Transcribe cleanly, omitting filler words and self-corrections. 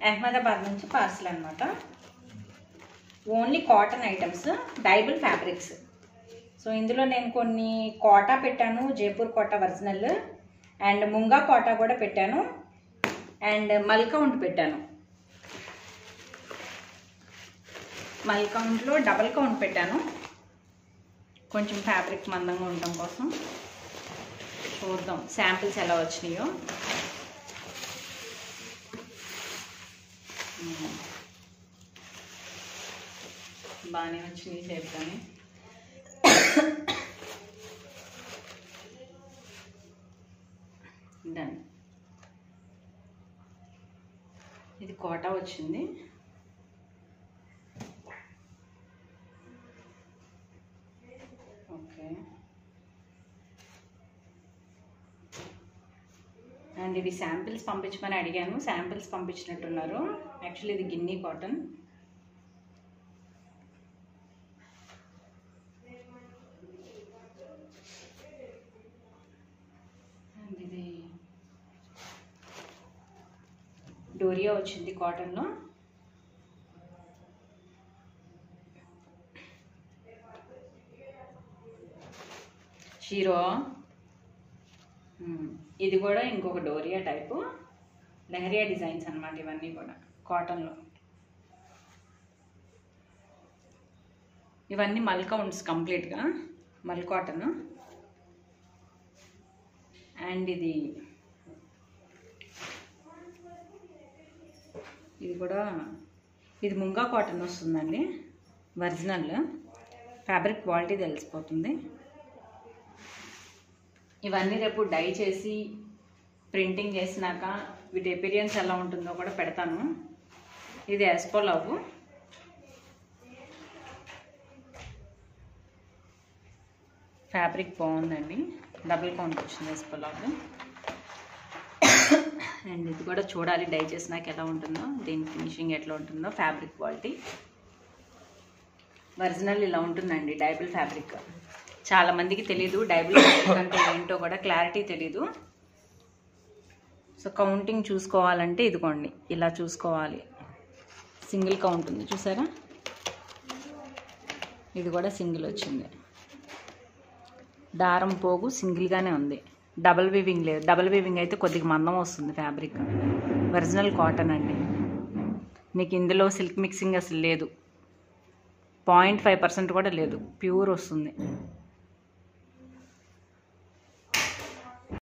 అహ్మదాబాద్ నుంచి పార్సల్ అనమాట. Only cotton items, dyeable fabrics. So ఇందులో నేను కొన్ని కోటా పెట్టాను, జైపూర్ కోటా ఒరిజినల్, అండ్ ముంగా కోటా కూడా పెట్టాను, అండ్ మల్కౌంట్ పెట్టాను. మల్కౌంట్లో డబల్ కౌంట్ పెట్టాను, కొంచెం ఫ్యాబ్రిక్ మందంగా ఉండడం కోసం. చూద్దాం శాంపిల్స్ ఎలా వచ్చినాయో. బాగానే వచ్చినాయి చేద్దామని. డన్. ఇది కోటా వచ్చింది. ఓకే. అండ్ ఇవి శాంపిల్స్ పంపించమని అడిగాను, శాంపిల్స్ పంపించినట్టున్నారు. యాక్చువల్లీ ఇది గిన్నీ కాటన్. అండ్ ఇది డోరియా వచ్చింది కాటన్లో. షీరో. ఇది కూడా ఇంకొక డోరియా టైపు, లెహరియా డిజైన్స్ అన్నమాట. ఇవన్నీ కూడా కాటన్లో. ఇవన్నీ మల్ కౌంట్స్ కంప్లీట్గా, మల్ కాటన్. అండ్ ఇది కూడా, ఇది ముంగా కాటన్ వస్తుందండి, ఒరిజినల్. ఫ్యాబ్రిక్ క్వాలిటీ తెలిసిపోతుంది. ఇవన్నీ రేపు డై చేసి ప్రింటింగ్ చేసినాక వీటి ఎపీరియన్స్ ఎలా ఉంటుందో కూడా పెడతాను. ఇది ఎస్పోలవ్. ఫ్యాబ్రిక్ బాగుందండి, డబుల్ కౌంట్ వచ్చింది ఎస్పోలవ్. అండ్ ఇది కూడా చూడాలి డై చేసినాక ఎలా ఉంటుందో, దీని ఫినిషింగ్ ఎట్లా ఉంటుందో. ఫ్యాబ్రిక్ క్వాలిటీ ఒరిజినల్ ఇలా ఉంటుందండి, డైబుల్ ఫ్యాబ్రిక్. చాలామందికి తెలీదు డైబుల్ ఫ్యాబ్రిక్ అంటే ఏంటో కూడా క్లారిటీ తెలీదు. సో కౌంటింగ్ చూసుకోవాలంటే ఇదిగోండి ఇలా చూసుకోవాలి. సింగిల్ కౌంట్ ఉంది చూసారా, ఇది కూడా సింగిల్ వచ్చింది. దారం పోగు సింగిల్గానే ఉంది, డబల్ వీవింగ్ లేదు. డబల్ వీవింగ్ అయితే కొద్దిగా మందం వస్తుంది ఫ్యాబ్రిక్. ఒరిజినల్ కాటన్ అండి, మీకు ఇందులో సిల్క్ మిక్సింగ్ అసలు లేదు, 0.5% కూడా లేదు, ప్యూర్ వస్తుంది.